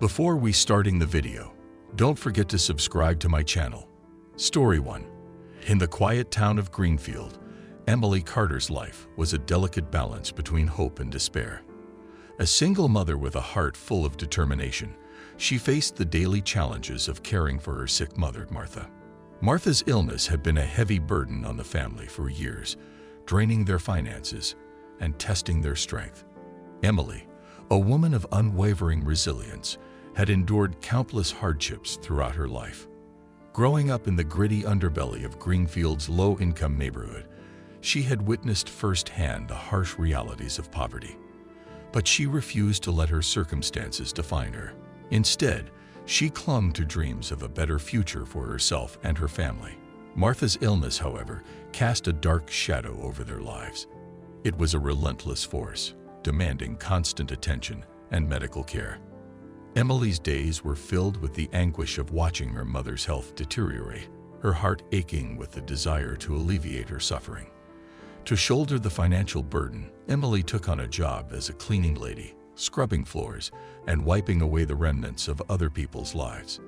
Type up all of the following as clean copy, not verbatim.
Before we starting the video, don't forget to subscribe to my channel. Story 1. In the quiet town of Greenfield, Emily Carter's life was a delicate balance between hope and despair. A single mother with a heart full of determination, she faced the daily challenges of caring for her sick mother, Martha. Martha's illness had been a heavy burden on the family for years, draining their finances and testing their strength. Emily, a woman of unwavering resilience, had endured countless hardships throughout her life. Growing up in the gritty underbelly of Greenfield's low-income neighborhood, she had witnessed firsthand the harsh realities of poverty. But she refused to let her circumstances define her. Instead, she clung to dreams of a better future for herself and her family. Martha's illness, however, cast a dark shadow over their lives. It was a relentless force, demanding constant attention and medical care. Emily's days were filled with the anguish of watching her mother's health deteriorate, her heart aching with the desire to alleviate her suffering. To shoulder the financial burden, Emily took on a job as a cleaning lady, scrubbing floors and wiping away the remnants of other people's lives.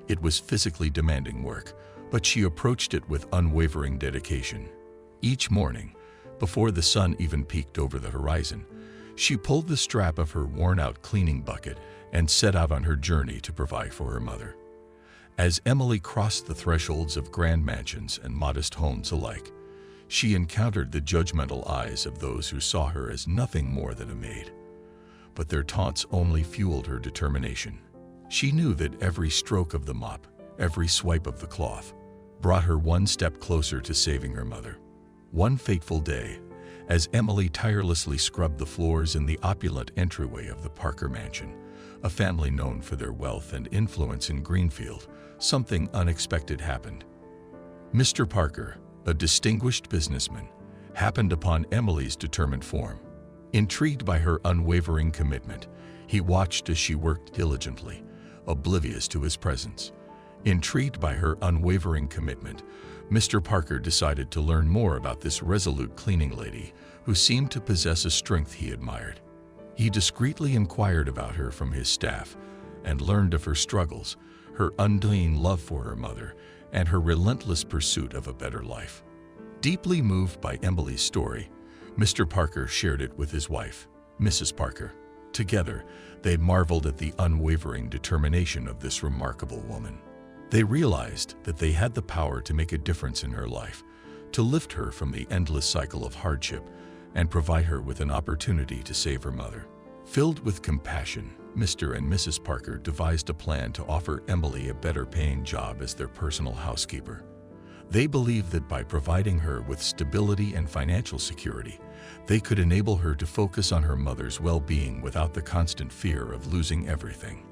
It was physically demanding work, but she approached it with unwavering dedication. Each morning, before the sun even peeked over the horizon, she pulled the strap of her worn-out cleaning bucket and set out on her journey to provide for her mother. As Emily crossed the thresholds of grand mansions and modest homes alike, she encountered the judgmental eyes of those who saw her as nothing more than a maid. But their taunts only fueled her determination. She knew that every stroke of the mop, every swipe of the cloth, brought her one step closer to saving her mother. One fateful day, as Emily tirelessly scrubbed the floors in the opulent entryway of the Parker mansion, a family known for their wealth and influence in Greenfield, something unexpected happened. Mr. Parker, a distinguished businessman, happened upon Emily's determined form. Intrigued by her unwavering commitment, he watched as she worked diligently, oblivious to his presence. Intrigued by her unwavering commitment, Mr. Parker decided to learn more about this resolute cleaning lady who seemed to possess a strength he admired. He discreetly inquired about her from his staff and learned of her struggles, her undying love for her mother, and her relentless pursuit of a better life. Deeply moved by Emily's story, Mr. Parker shared it with his wife, Mrs. Parker. Together, they marveled at the unwavering determination of this remarkable woman. They realized that they had the power to make a difference in her life, to lift her from the endless cycle of hardship and provide her with an opportunity to save her mother. Filled with compassion, Mr. and Mrs. Parker devised a plan to offer Emily a better-paying job as their personal housekeeper. They believed that by providing her with stability and financial security, they could enable her to focus on her mother's well-being without the constant fear of losing everything.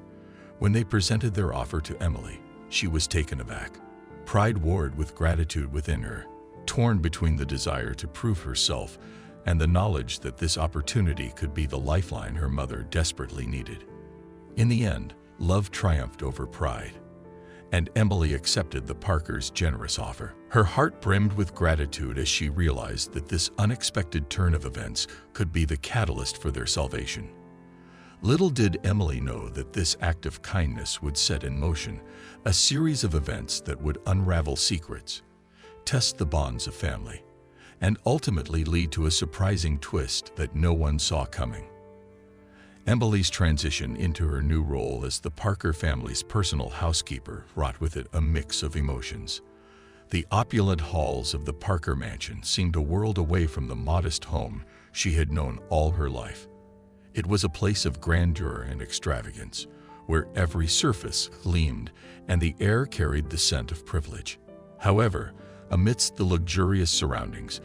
When they presented their offer to Emily, she was taken aback. Pride warred with gratitude within her, torn between the desire to prove herself and the knowledge that this opportunity could be the lifeline her mother desperately needed. In the end, love triumphed over pride, and Emily accepted the Parkers' generous offer. Her heart brimmed with gratitude as she realized that this unexpected turn of events could be the catalyst for their salvation. Little did Emily know that this act of kindness would set in motion a series of events that would unravel secrets, test the bonds of family, and ultimately lead to a surprising twist that no one saw coming. Emily's transition into her new role as the Parker family's personal housekeeper brought with it a mix of emotions. The opulent halls of the Parker mansion seemed a world away from the modest home she had known all her life. It was a place of grandeur and extravagance, where every surface gleamed and the air carried the scent of privilege. However, amidst the luxurious surroundings,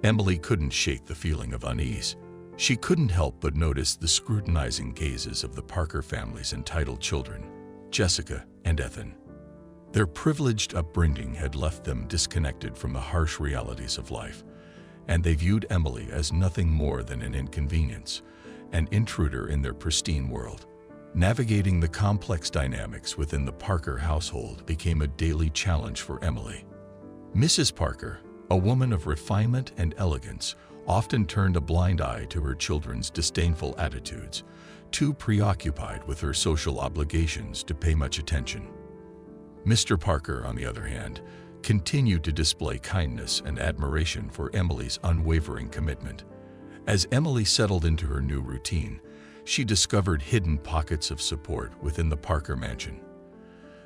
Emily couldn't shake the feeling of unease. She couldn't help but notice the scrutinizing gazes of the Parker family's entitled children, Jessica and Ethan. Their privileged upbringing had left them disconnected from the harsh realities of life, and they viewed Emily as nothing more than an inconvenience, an intruder in their pristine world. Navigating the complex dynamics within the Parker household became a daily challenge for Emily. Mrs. Parker, a woman of refinement and elegance, often turned a blind eye to her children's disdainful attitudes, too preoccupied with her social obligations to pay much attention. Mr. Parker, on the other hand, continued to display kindness and admiration for Emily's unwavering commitment. As Emily settled into her new routine, she discovered hidden pockets of support within the Parker mansion.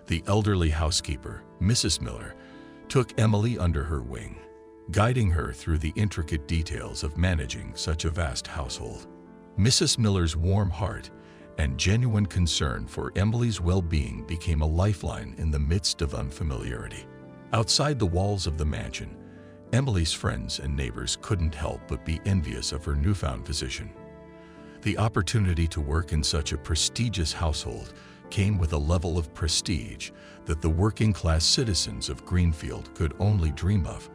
The elderly housekeeper, Mrs. Miller, took Emily under her wing, guiding her through the intricate details of managing such a vast household. Mrs. Miller's warm heart and genuine concern for Emily's well-being became a lifeline in the midst of unfamiliarity. Outside the walls of the mansion, Emily's friends and neighbors couldn't help but be envious of her newfound position. The opportunity to work in such a prestigious household came with a level of prestige that the working-class citizens of Greenfield could only dream of.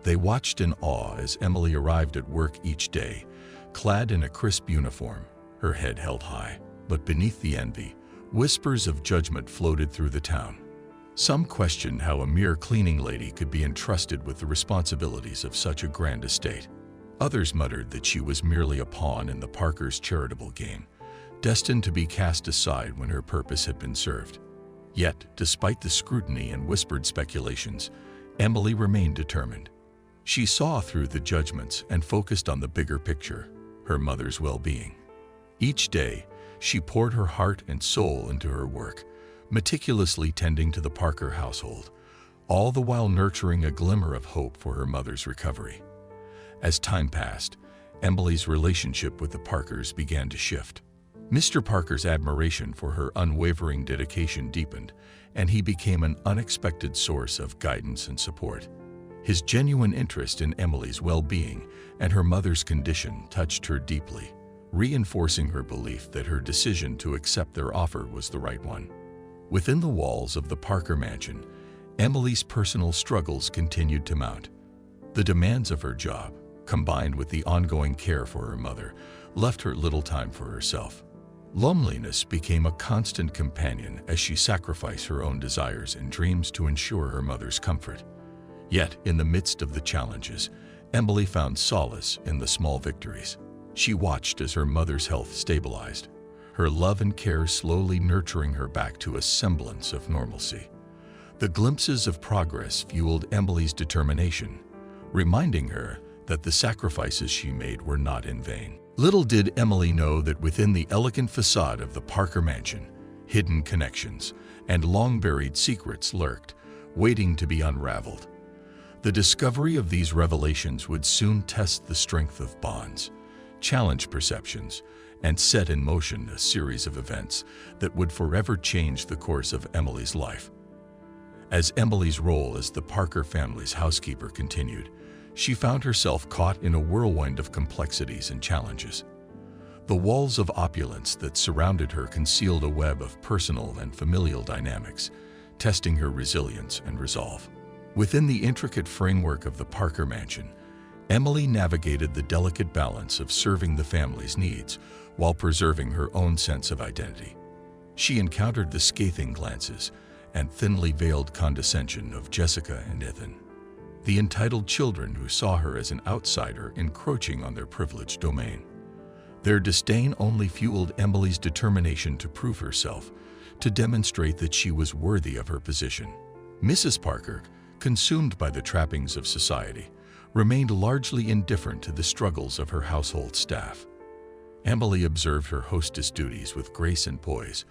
They watched in awe as Emily arrived at work each day, clad in a crisp uniform, her head held high. But beneath the envy, whispers of judgment floated through the town. Some questioned how a mere cleaning lady could be entrusted with the responsibilities of such a grand estate. Others muttered that she was merely a pawn in the Parkers' charitable game, destined to be cast aside when her purpose had been served. Yet, despite the scrutiny and whispered speculations, Emily remained determined. She saw through the judgments and focused on the bigger picture, her mother's well-being. Each day, she poured her heart and soul into her work, meticulously tending to the Parker household, all the while nurturing a glimmer of hope for her mother's recovery. As time passed, Emily's relationship with the Parkers began to shift. Mr. Parker's admiration for her unwavering dedication deepened, and he became an unexpected source of guidance and support. His genuine interest in Emily's well-being and her mother's condition touched her deeply, reinforcing her belief that her decision to accept their offer was the right one. Within the walls of the Parker mansion, Emily's personal struggles continued to mount. The demands of her job, combined with the ongoing care for her mother, left her little time for herself. Loneliness became a constant companion as she sacrificed her own desires and dreams to ensure her mother's comfort. Yet, in the midst of the challenges, Emily found solace in the small victories. She watched as her mother's health stabilized, her love and care slowly nurturing her back to a semblance of normalcy. The glimpses of progress fueled Emily's determination, reminding her that the sacrifices she made were not in vain. Little did Emily know that within the elegant facade of the Parker mansion, hidden connections and long-buried secrets lurked, waiting to be unraveled. The discovery of these revelations would soon test the strength of bonds, challenge perceptions, and set in motion a series of events that would forever change the course of Emily's life. As Emily's role as the Parker family's housekeeper continued, she found herself caught in a whirlwind of complexities and challenges. The walls of opulence that surrounded her concealed a web of personal and familial dynamics, testing her resilience and resolve. Within the intricate framework of the Parker mansion, Emily navigated the delicate balance of serving the family's needs while preserving her own sense of identity. She encountered the scathing glances and thinly veiled condescension of Jessica and Ethan, the entitled children who saw her as an outsider encroaching on their privileged domain. Their disdain only fueled Emily's determination to prove herself, to demonstrate that she was worthy of her position. Mrs. Parker, consumed by the trappings of society, remained largely indifferent to the struggles of her household staff. Emily observed her hostess duties with grace and poise,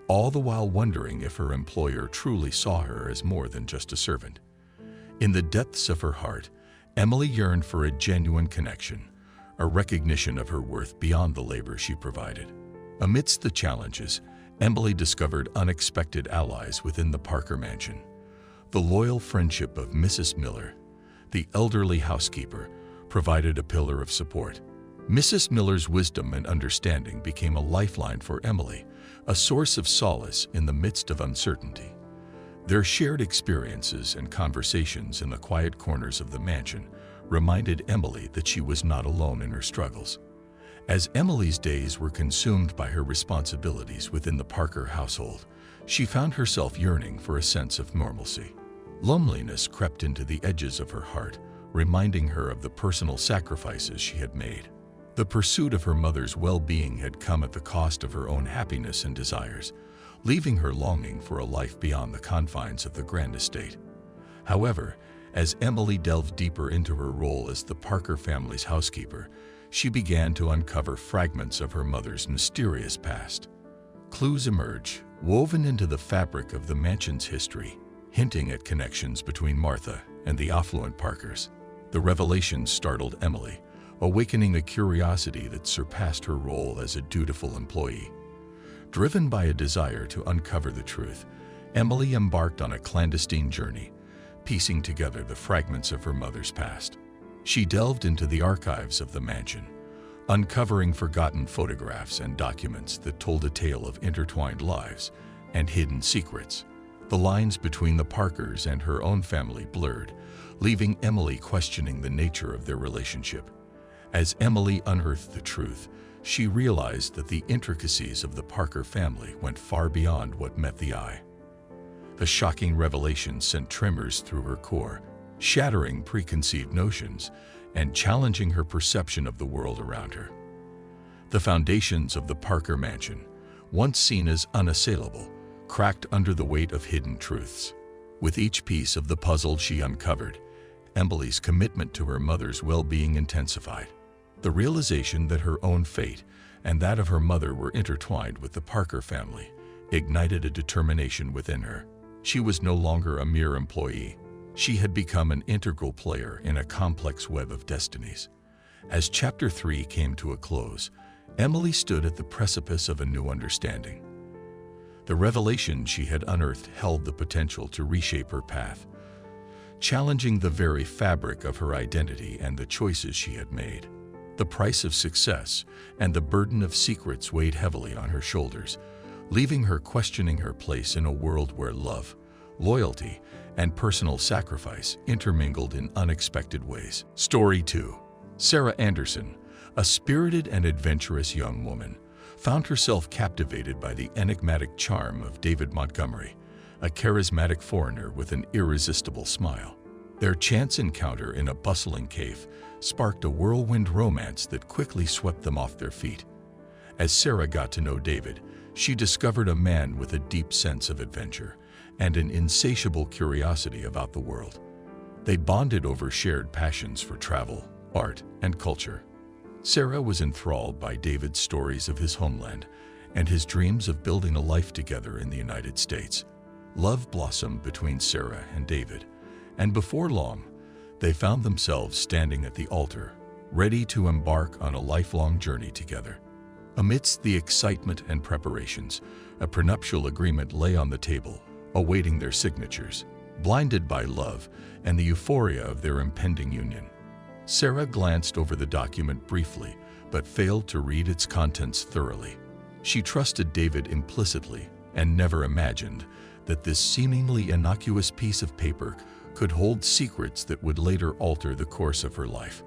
all the while wondering if her employer truly saw her as more than just a servant. In the depths of her heart, Emily yearned for a genuine connection, a recognition of her worth beyond the labor she provided. Amidst the challenges, Emily discovered unexpected allies within the Parker mansion. The loyal friendship of Mrs. Miller, the elderly housekeeper, provided a pillar of support. Mrs. Miller's wisdom and understanding became a lifeline for Emily, a source of solace in the midst of uncertainty. Their shared experiences and conversations in the quiet corners of the mansion reminded Emily that she was not alone in her struggles. As Emily's days were consumed by her responsibilities within the Parker household, she found herself yearning for a sense of normalcy. Loneliness crept into the edges of her heart, reminding her of the personal sacrifices she had made. The pursuit of her mother's well-being had come at the cost of her own happiness and desires, leaving her longing for a life beyond the confines of the grand estate. However, as Emily delved deeper into her role as the Parker family's housekeeper, she began to uncover fragments of her mother's mysterious past. Clues emerge, woven into the fabric of the mansion's history, hinting at connections between Martha and the affluent Parkers. The revelations startled Emily, awakening a curiosity that surpassed her role as a dutiful employee. Driven by a desire to uncover the truth, Emily embarked on a clandestine journey, piecing together the fragments of her mother's past. She delved into the archives of the mansion, uncovering forgotten photographs and documents that told a tale of intertwined lives and hidden secrets. The lines between the Parkers and her own family blurred, leaving Emily questioning the nature of their relationship. As Emily unearthed the truth, she realized that the intricacies of the Parker family went far beyond what met the eye. The shocking revelation sent tremors through her core, shattering preconceived notions and challenging her perception of the world around her. The foundations of the Parker mansion, once seen as unassailable, cracked under the weight of hidden truths. With each piece of the puzzle she uncovered, Emily's commitment to her mother's well-being intensified. The realization that her own fate and that of her mother were intertwined with the Parker family ignited a determination within her. She was no longer a mere employee. She had become an integral player in a complex web of destinies. As Chapter 3 came to a close, Emily stood at the precipice of a new understanding. The revelation she had unearthed held the potential to reshape her path, challenging the very fabric of her identity and the choices she had made. The price of success and the burden of secrets weighed heavily on her shoulders, leaving her questioning her place in a world where love, loyalty, and personal sacrifice intermingled in unexpected ways. Story 2. Sarah Anderson, a spirited and adventurous young woman, found herself captivated by the enigmatic charm of David Montgomery, a charismatic foreigner with an irresistible smile. Their chance encounter in a bustling cave sparked a whirlwind romance that quickly swept them off their feet. As Sarah got to know David, she discovered a man with a deep sense of adventure and an insatiable curiosity about the world. They bonded over shared passions for travel, art, and culture. Sarah was enthralled by David's stories of his homeland and his dreams of building a life together in the United States. Love blossomed between Sarah and David, and before long, they found themselves standing at the altar, ready to embark on a lifelong journey together. Amidst the excitement and preparations, a prenuptial agreement lay on the table, awaiting their signatures. Blinded by love and the euphoria of their impending union, Sarah glanced over the document briefly, but failed to read its contents thoroughly. She trusted David implicitly and never imagined that this seemingly innocuous piece of paper could hold secrets that would later alter the course of her life.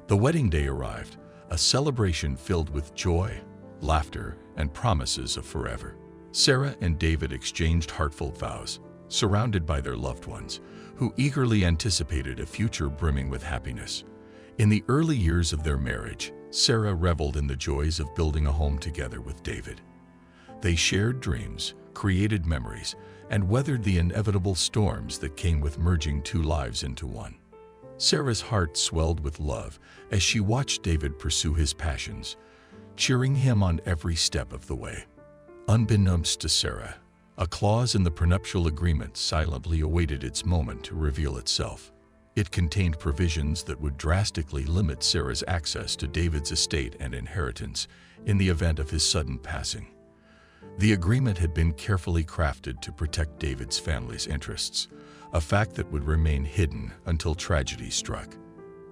The wedding day arrived, a celebration filled with joy, laughter, and promises of forever. Sarah and David exchanged heartfelt vows, surrounded by their loved ones, who eagerly anticipated a future brimming with happiness. In the early years of their marriage, Sarah reveled in the joys of building a home together with David. They shared dreams, created memories, and weathered the inevitable storms that came with merging two lives into one. Sarah's heart swelled with love as she watched David pursue his passions, cheering him on every step of the way. Unbeknownst to Sarah, a clause in the prenuptial agreement silently awaited its moment to reveal itself. It contained provisions that would drastically limit Sarah's access to David's estate and inheritance in the event of his sudden passing. The agreement had been carefully crafted to protect David's family's interests, a fact that would remain hidden until tragedy struck.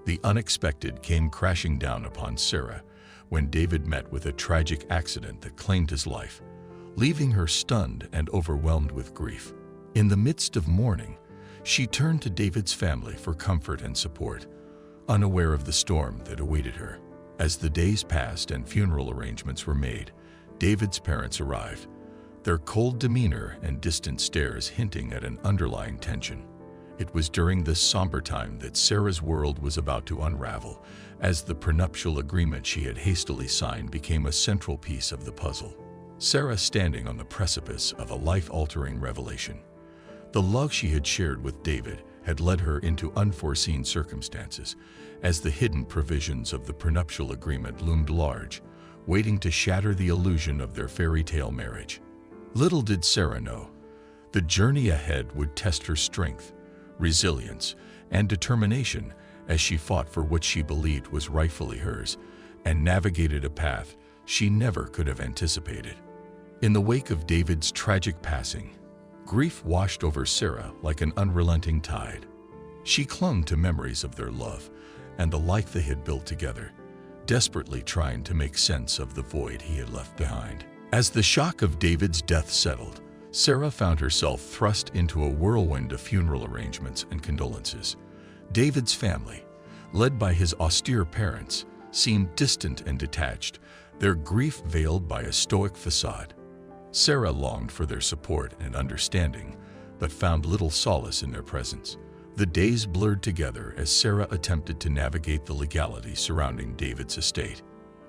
The unexpected came crashing down upon Sarah when David met with a tragic accident that claimed his life, leaving her stunned and overwhelmed with grief. In the midst of mourning, she turned to David's family for comfort and support, unaware of the storm that awaited her. As the days passed and funeral arrangements were made, David's parents arrived, their cold demeanor and distant stares hinting at an underlying tension. It was during this somber time that Sarah's world was about to unravel, as the prenuptial agreement she had hastily signed became a central piece of the puzzle. Sarah standing on the precipice of a life-altering revelation. The love she had shared with David had led her into unforeseen circumstances, as the hidden provisions of the prenuptial agreement loomed large, waiting to shatter the illusion of their fairy tale marriage. Little did Sarah know, the journey ahead would test her strength, resilience, and determination as she fought for what she believed was rightfully hers and navigated a path she never could have anticipated. In the wake of David's tragic passing, grief washed over Sarah like an unrelenting tide. She clung to memories of their love and the life they had built together, desperately trying to make sense of the void he had left behind. As the shock of David's death settled, Sarah found herself thrust into a whirlwind of funeral arrangements and condolences. David's family, led by his austere parents, seemed distant and detached, their grief veiled by a stoic facade. Sarah longed for their support and understanding, but found little solace in their presence. The days blurred together as Sarah attempted to navigate the legalities surrounding David's estate.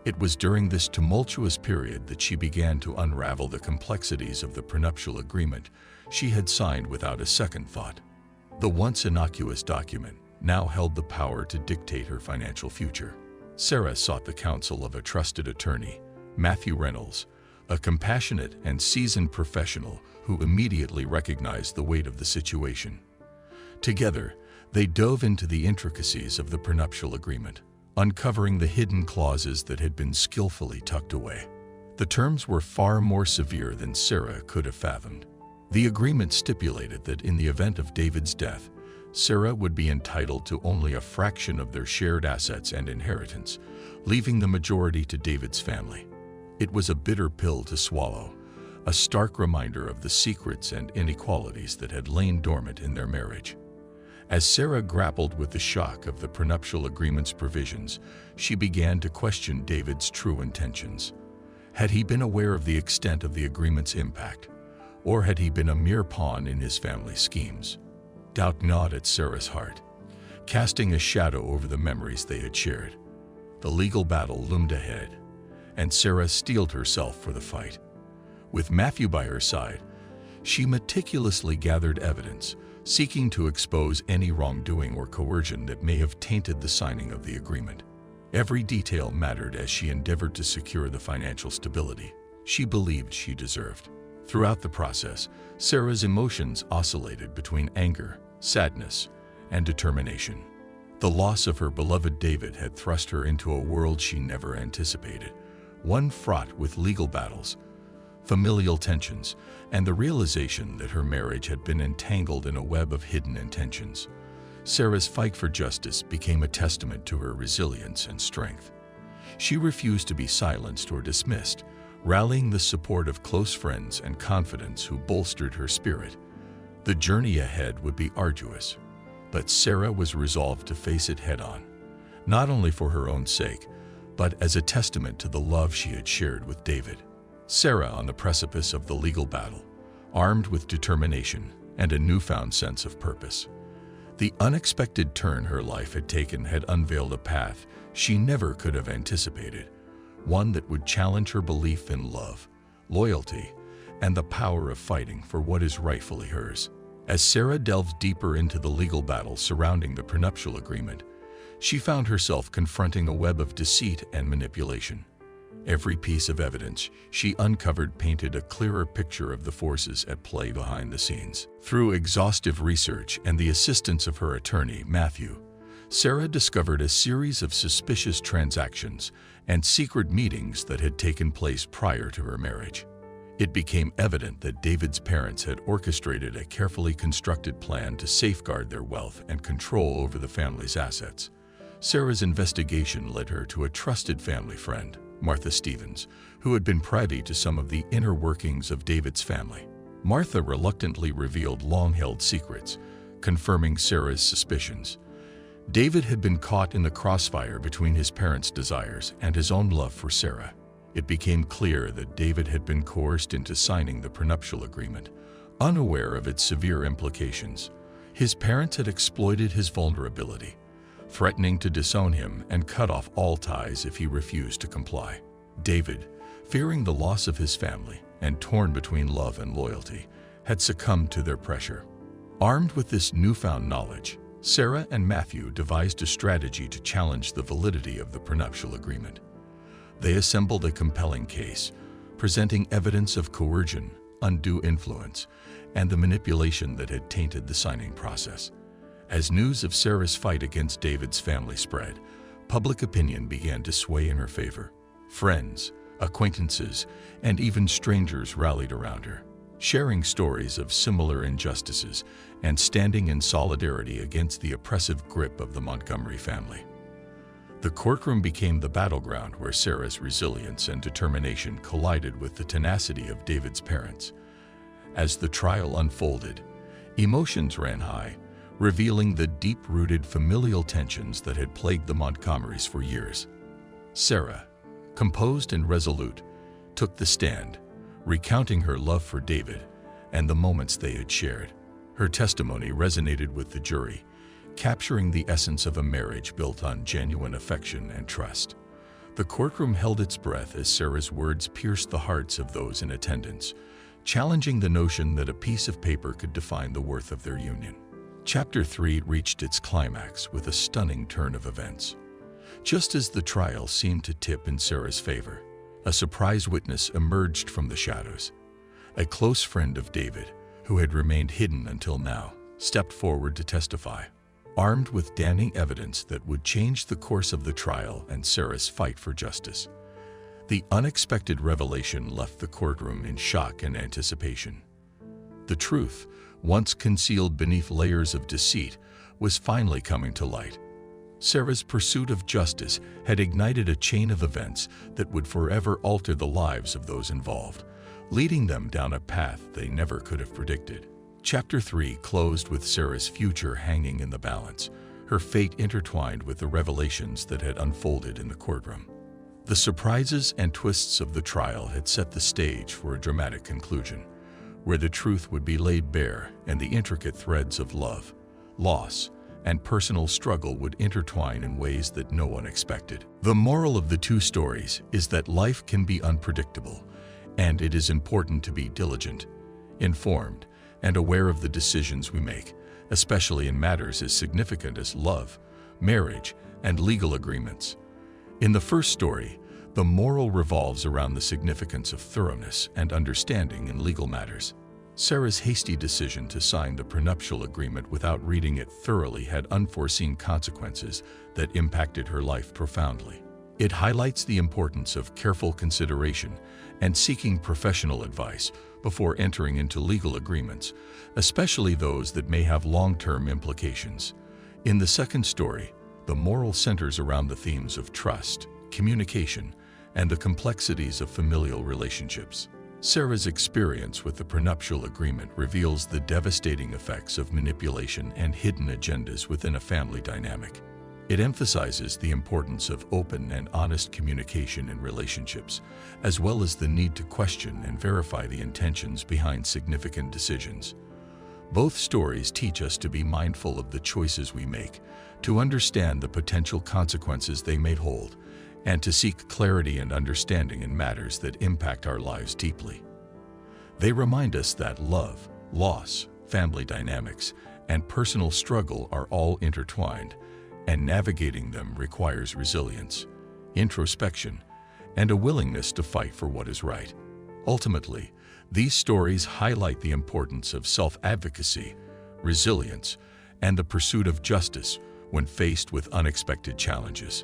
It was during this tumultuous period that she began to unravel the complexities of the prenuptial agreement she had signed without a second thought. The once innocuous document now held the power to dictate her financial future. Sarah sought the counsel of a trusted attorney, Matthew Reynolds, a compassionate and seasoned professional who immediately recognized the weight of the situation. Together, they dove into the intricacies of the prenuptial agreement, uncovering the hidden clauses that had been skillfully tucked away. The terms were far more severe than Sarah could have fathomed. The agreement stipulated that in the event of David's death, Sarah would be entitled to only a fraction of their shared assets and inheritance, leaving the majority to David's family. It was a bitter pill to swallow, a stark reminder of the secrets and inequalities that had lain dormant in their marriage. As Sarah grappled with the shock of the prenuptial agreement's provisions, she began to question David's true intentions. Had he been aware of the extent of the agreement's impact, or had he been a mere pawn in his family's schemes? Doubt gnawed at Sarah's heart, casting a shadow over the memories they had shared. The legal battle loomed ahead, and Sarah steeled herself for the fight. With Matthew by her side, she meticulously gathered evidence, seeking to expose any wrongdoing or coercion that may have tainted the signing of the agreement. Every detail mattered as she endeavored to secure the financial stability she believed she deserved. Throughout the process, Sarah's emotions oscillated between anger, sadness, and determination. The loss of her beloved David had thrust her into a world she never anticipated, one fraught with legal battles, familial tensions, and the realization that her marriage had been entangled in a web of hidden intentions. Sarah's fight for justice became a testament to her resilience and strength. She refused to be silenced or dismissed, rallying the support of close friends and confidants who bolstered her spirit. The journey ahead would be arduous, but Sarah was resolved to face it head-on, not only for her own sake, but as a testament to the love she had shared with David. Sarah on the precipice of the legal battle, armed with determination and a newfound sense of purpose. The unexpected turn her life had taken had unveiled a path she never could have anticipated, one that would challenge her belief in love, loyalty, and the power of fighting for what is rightfully hers. As Sarah delved deeper into the legal battle surrounding the prenuptial agreement, she found herself confronting a web of deceit and manipulation. Every piece of evidence she uncovered painted a clearer picture of the forces at play behind the scenes. Through exhaustive research and the assistance of her attorney, Matthew, Sarah discovered a series of suspicious transactions and secret meetings that had taken place prior to her marriage. It became evident that David's parents had orchestrated a carefully constructed plan to safeguard their wealth and control over the family's assets. Sarah's investigation led her to a trusted family friend, Martha Stevens, who had been privy to some of the inner workings of David's family. Martha reluctantly revealed long-held secrets, confirming Sarah's suspicions. David had been caught in the crossfire between his parents' desires and his own love for Sarah. It became clear that David had been coerced into signing the prenuptial agreement, unaware of its severe implications. His parents had exploited his vulnerability, threatening to disown him and cut off all ties if he refused to comply. David, fearing the loss of his family and torn between love and loyalty, had succumbed to their pressure. Armed with this newfound knowledge, Sarah and Matthew devised a strategy to challenge the validity of the prenuptial agreement. They assembled a compelling case, presenting evidence of coercion, undue influence, and the manipulation that had tainted the signing process. As news of Sarah's fight against David's family spread, public opinion began to sway in her favor. Friends, acquaintances, and even strangers rallied around her, sharing stories of similar injustices and standing in solidarity against the oppressive grip of the Montgomery family. The courtroom became the battleground where Sarah's resilience and determination collided with the tenacity of David's parents. As the trial unfolded, emotions ran high, revealing the deep-rooted familial tensions that had plagued the Montgomerys for years. Sarah, composed and resolute, took the stand, recounting her love for David and the moments they had shared. Her testimony resonated with the jury, capturing the essence of a marriage built on genuine affection and trust. The courtroom held its breath as Sarah's words pierced the hearts of those in attendance, challenging the notion that a piece of paper could define the worth of their union. Chapter 3 reached its climax with a stunning turn of events. Just as the trial seemed to tip in Sarah's favor, a surprise witness emerged from the shadows. A close friend of David, who had remained hidden until now, stepped forward to testify, armed with damning evidence that would change the course of the trial and Sarah's fight for justice. The unexpected revelation left the courtroom in shock and anticipation. The truth, once concealed beneath layers of deceit, was finally coming to light. Sarah's pursuit of justice had ignited a chain of events that would forever alter the lives of those involved, leading them down a path they never could have predicted. Chapter 3 closed with Sarah's future hanging in the balance, her fate intertwined with the revelations that had unfolded in the courtroom. The surprises and twists of the trial had set the stage for a dramatic conclusion, where the truth would be laid bare and the intricate threads of love, loss, and personal struggle would intertwine in ways that no one expected. The moral of the two stories is that life can be unpredictable, and it is important to be diligent, informed, and aware of the decisions we make, especially in matters as significant as love, marriage, and legal agreements. In the first story, the moral revolves around the significance of thoroughness and understanding in legal matters. Sarah's hasty decision to sign the prenuptial agreement without reading it thoroughly had unforeseen consequences that impacted her life profoundly. It highlights the importance of careful consideration and seeking professional advice before entering into legal agreements, especially those that may have long-term implications. In the second story, the moral centers around the themes of trust, communication, and the complexities of familial relationships. Sarah's experience with the prenuptial agreement reveals the devastating effects of manipulation and hidden agendas within a family dynamic. It emphasizes the importance of open and honest communication in relationships, as well as the need to question and verify the intentions behind significant decisions. Both stories teach us to be mindful of the choices we make, to understand the potential consequences they may hold, and to seek clarity and understanding in matters that impact our lives deeply. They remind us that love, loss, family dynamics, and personal struggle are all intertwined, and navigating them requires resilience, introspection, and a willingness to fight for what is right. Ultimately, these stories highlight the importance of self-advocacy, resilience, and the pursuit of justice when faced with unexpected challenges.